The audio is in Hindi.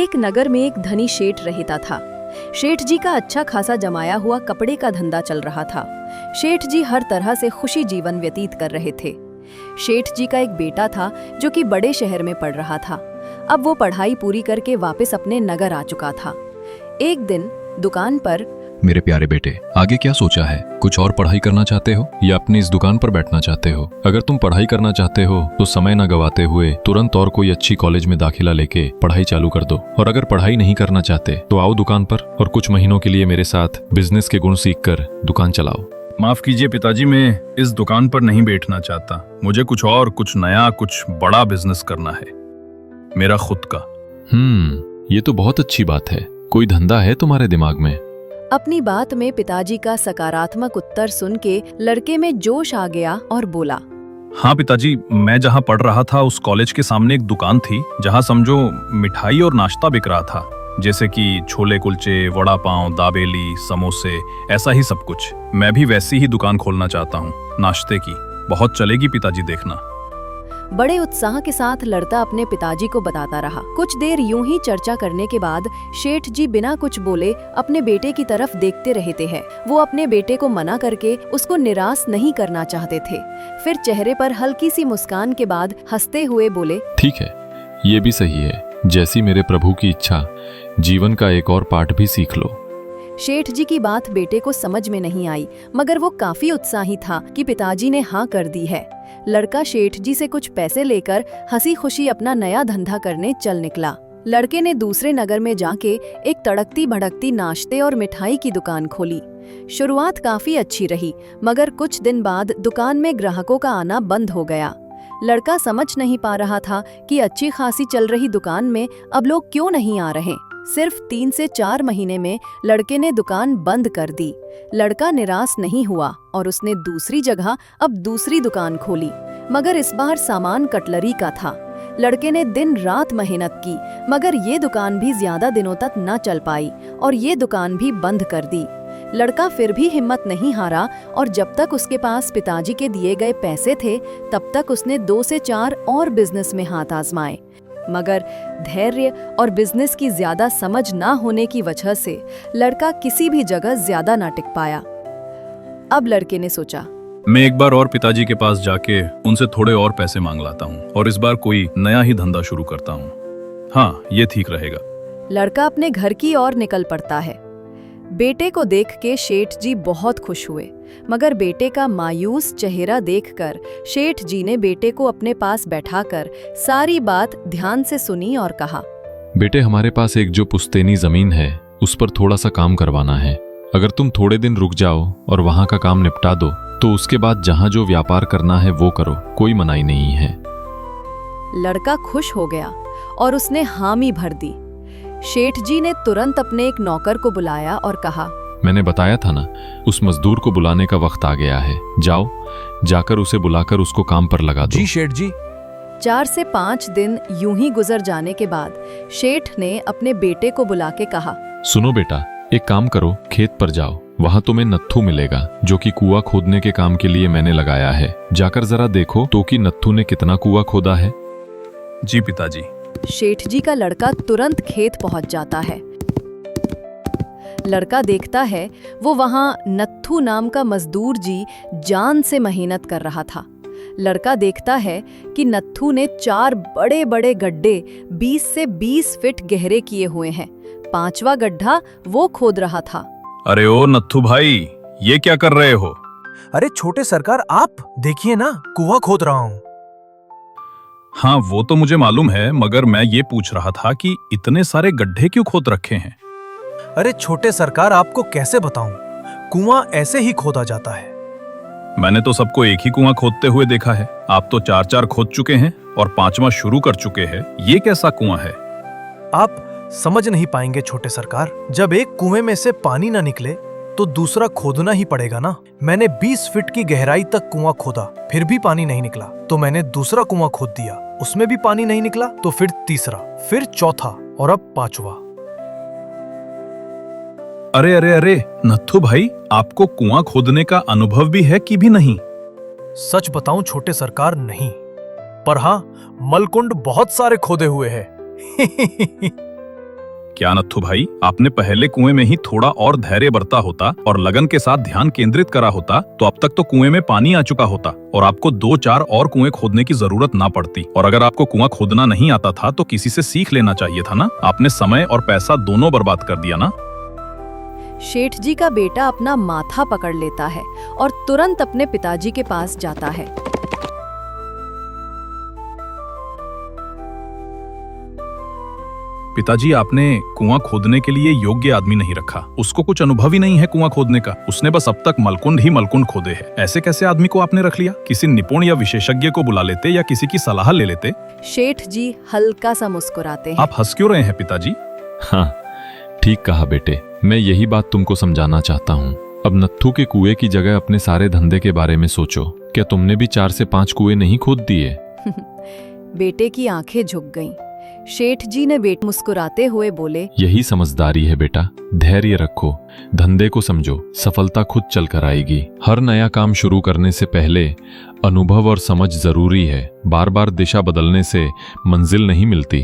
एक नगर में एक धनी सेठ रहता था। सेठ जी का अच्छा खासा जमाया हुआ कपड़े का धंधा चल रहा था। सेठ जी हर तरह से खुशी जीवन व्यतीत कर रहे थे। सेठ जी का एक बेटा था जो कि बड़े शहर में पढ़ रहा था। अब वो पढ़ाई पूरी करके वापस अपने नगर आ चुका था। एक दिन दुकान पर, मेरे प्यारे बेटे, आगे क्या सोचा है? कुछ और पढ़ाई करना चाहते हो या अपनी इस दुकान पर बैठना चाहते हो? अगर तुम पढ़ाई करना चाहते हो तो समय न गवाते हुए तुरंत और कोई अच्छी कॉलेज में दाखिला लेके पढ़ाई चालू कर दो। और अगर पढ़ाई नहीं करना चाहते तो आओ दुकान पर और कुछ महीनों के लिए मेरे साथ बिजनेस के गुण सीखकर दुकान चलाओ। माफ कीजिए पिताजी, मैं इस दुकान पर नहीं बैठना चाहता। मुझे कुछ और, कुछ नया, कुछ बड़ा बिजनेस करना है, मेरा खुद का। ये तो बहुत अच्छी बात है। कोई धंधा है तुम्हारे दिमाग में? अपनी बात में पिताजी का सकारात्मक उत्तर सुन के लड़के में जोश आ गया और बोला, हाँ पिताजी, मैं जहाँ पढ़ रहा था उस कॉलेज के सामने एक दुकान थी जहाँ समझो मिठाई और नाश्ता बिक रहा था, जैसे कि छोले कुलचे, वड़ा पाव, दाबेली, समोसे, ऐसा ही सब कुछ। मैं भी वैसी ही दुकान खोलना चाहता हूँ, नाश्ते की। बहुत चलेगी पिताजी, देखना। बड़े उत्साह के साथ लड़का अपने पिताजी को बताता रहा। कुछ देर यूं ही चर्चा करने के बाद सेठ जी बिना कुछ बोले अपने बेटे की तरफ देखते रहते हैं। वो अपने बेटे को मना करके उसको निराश नहीं करना चाहते थे। फिर चेहरे पर हल्की सी मुस्कान के बाद हंसते हुए बोले, ठीक है, ये भी सही है। जैसी मेरे प्रभु की इच्छा, जीवन का एक और पाठ भी सीख लो। सेठ जी की बात बेटे को समझ में नहीं आई, मगर वो काफी उत्साही था कि पिताजी ने हाँ कर दी है। लड़का सेठ जी से कुछ पैसे लेकर हंसी खुशी अपना नया धंधा करने चल निकला। लड़के ने दूसरे नगर में जाके एक तड़कती भड़कती नाश्ते और मिठाई की दुकान खोली। शुरुआत काफी अच्छी रही, मगर कुछ दिन बाद दुकान में ग्राहकों का आना बंद हो गया। लड़का समझ नहीं पा रहा था कि अच्छी खासी चल रही दुकान में अब लोग क्यों नहीं आ रहे। सिर्फ 3 से 4 महीने में लड़के ने दुकान बंद कर दी। लड़का निराश नहीं हुआ और उसने दूसरी जगह अब दूसरी दुकान खोली, मगर इस बार सामान कटलरी का था। लड़के ने दिन रात मेहनत की, मगर ये दुकान भी ज्यादा दिनों तक न चल पाई और ये दुकान भी बंद कर दी। लड़का फिर भी हिम्मत नहीं हारा और जब तक उसके पास पिताजी के दिए गए पैसे थे तब तक उसने 2 से 4 और बिजनेस में हाथ आजमाए, मगर धैर्य और बिजनेस की ज्यादा समझ ना होने की वजह से लड़का किसी भी जगह ज्यादा ना टिक पाया। अब लड़के ने सोचा, मैं एक बार और पिताजी के पास जाके उनसे थोड़े और पैसे मांग लाता हूँ और इस बार कोई नया ही धंधा शुरू करता हूँ। हाँ, ये ठीक रहेगा। लड़का अपने घर की ओर निकल पड़ता है। बेटे को देख के सेठ जी बहुत खुश हुए, मगर बेटे का मायूस चेहरा देखकर सेठ जी ने बेटे को अपने पास बैठाकर सारी बात ध्यान से सुनी और कहा, बेटे, हमारे पास एक जो पुश्तैनी जमीन है उस पर थोड़ा सा काम करवाना है। अगर तुम थोड़े दिन रुक जाओ और वहाँ का काम निपटा दो तो उसके बाद जहाँ जो व्यापार करना है वो करो, कोई मनाही नहीं है। लड़का खुश हो गया और उसने हामी भर दी। सेठ जी ने तुरंत अपने एक नौकर को बुलाया और कहा, मैंने बताया था ना, उस मजदूर को बुलाने का वक्त आ गया है। जाओ, जाकर उसे बुलाकर उसको काम पर लगा दो। जी सेठ जी। 4 से 5 दिन यूं ही गुजर जाने के बाद सेठ ने अपने बेटे को बुला के कहा, सुनो बेटा, एक काम करो, खेत पर जाओ। वहाँ तुम्हें नत्थू मिलेगा जो कि कुआं खोदने के काम के लिए मैंने लगाया है। जाकर जरा देखो तो कि नत्थू ने कितना कुआं खोदा है। जी पिताजी। सेठ जी का लड़का तुरंत खेत पहुंच जाता है। लड़का देखता है वो वहां नत्थू नाम का मजदूर जी जान से मेहनत कर रहा था। लड़का देखता है कि नत्थू ने 4 बड़े बड़े गड्ढे 20 से 20 फीट गहरे किए हुए हैं। 5वां गड्ढा वो खोद रहा था। अरे ओ नत्थू भाई, ये क्या कर रहे हो? अरे छोटे सरकार, आप देखिए ना, कुआं खोद रहा हूँ। हाँ, वो तो मुझे मालूम है, मगर मैं ये पूछ रहा था कि इतने सारे गड्ढे क्यों खोद रखे हैं? अरे छोटे सरकार, आपको कैसे बताऊं, कुआं ऐसे ही खोदा जाता है। मैंने तो सबको एक ही कुआं खोदते हुए देखा है। आप तो 4-4 खोद चुके हैं और 5वां शुरू कर चुके हैं। ये कैसा कुआं है? आप समझ नहीं पाएंगे छोटे सरकार। जब एक कुएं में से पानी ना निकले तो दूसरा खोदना ही पड़ेगा ना। मैंने 20 फीट की गहराई तक कुआं खोदा, फिर भी पानी नहीं निकला, तो मैंने दूसरा कुआं खोद दिया, उसमें भी पानी नहीं निकला, तो फिर तीसरा, फिर चौथा और अब 5वां। अरे अरे अरे नत्थू भाई, आपको कुआं खोदने का अनुभव भी है कि भी नहीं? सच बताऊं छोटे सरकार, नहीं, पर हाँ, मलकुंड बहुत सारे खोदे हुए हैं। क्या नत्थु भाई, आपने पहले कुएं में ही थोड़ा और धैर्य बरता होता और लगन के साथ ध्यान केंद्रित करा होता तो अब तक तो कुएं में पानी आ चुका होता और आपको 2-4 और कुएं खोदने की जरूरत ना पड़ती। और अगर आपको कुआं खोदना नहीं आता था तो किसी से सीख लेना चाहिए था ना। आपने समय और पैसा दोनों बर्बाद कर दिया ना। शेठ जी का बेटा अपना माथा पकड़ लेता है और तुरंत अपने पिताजी के पास जाता है। पिताजी, आपने कुआं खोदने के लिए योग्य आदमी नहीं रखा। उसको कुछ अनुभव ही नहीं है कुआं खोदने का। उसने बस अब तक मलकुंड ही मलकुंड खोदे हैं। ऐसे कैसे आदमी को आपने रख लिया? किसी निपुण या विशेषज्ञ को बुला लेते या किसी की सलाह ले लेते। शेठ जी हल्का सा मुस्कुराते हैं। आप हंस क्यों रहे हैं पिताजी? हाँ, ठीक कहा बेटे। मैं यही बात तुमको समझाना चाहता हूँ। अब नत्थु के कुएं की जगह अपने सारे धंधे के बारे में सोचो। क्या तुमने भी 4 से 5 कुएं नहीं खोद दिए? बेटे की आंखें झुक गईं। शेठ जी ने बेटे मुस्कुराते हुए बोले, यही समझदारी है बेटा। धैर्य रखो, धंधे को समझो, सफलता खुद चल कर आएगी। हर नया काम शुरू करने से पहले अनुभव और समझ जरूरी है। बार बार दिशा बदलने से मंजिल नहीं मिलती।